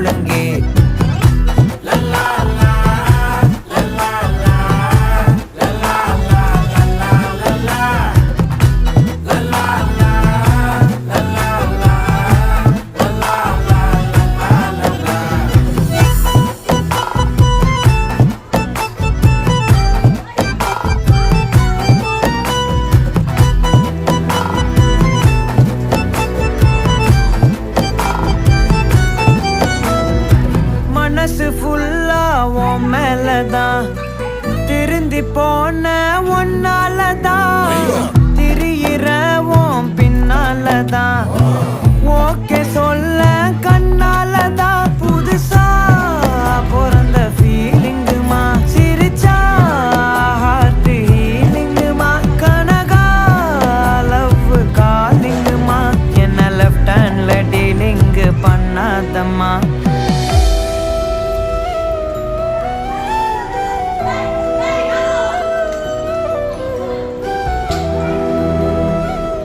ஒழுங்கே. மனசு ஃபுல்லா உன் மேலதான், திருந்தி போன ஒன்னாலதான், திரியிற உன் பின்னாலதான், ஓகே சொல்ல கண்ணாலதான், புதுசா பிறந்த ஃபீலிங்குமா, சிரிச்சா ஹார்ட் ஹீலிங்குமா, கனகா லவ் காலிங்குமா, என்ன லெஃப்ட் ஹேண்ட்ல டீலிங் பண்ணாதம்மா.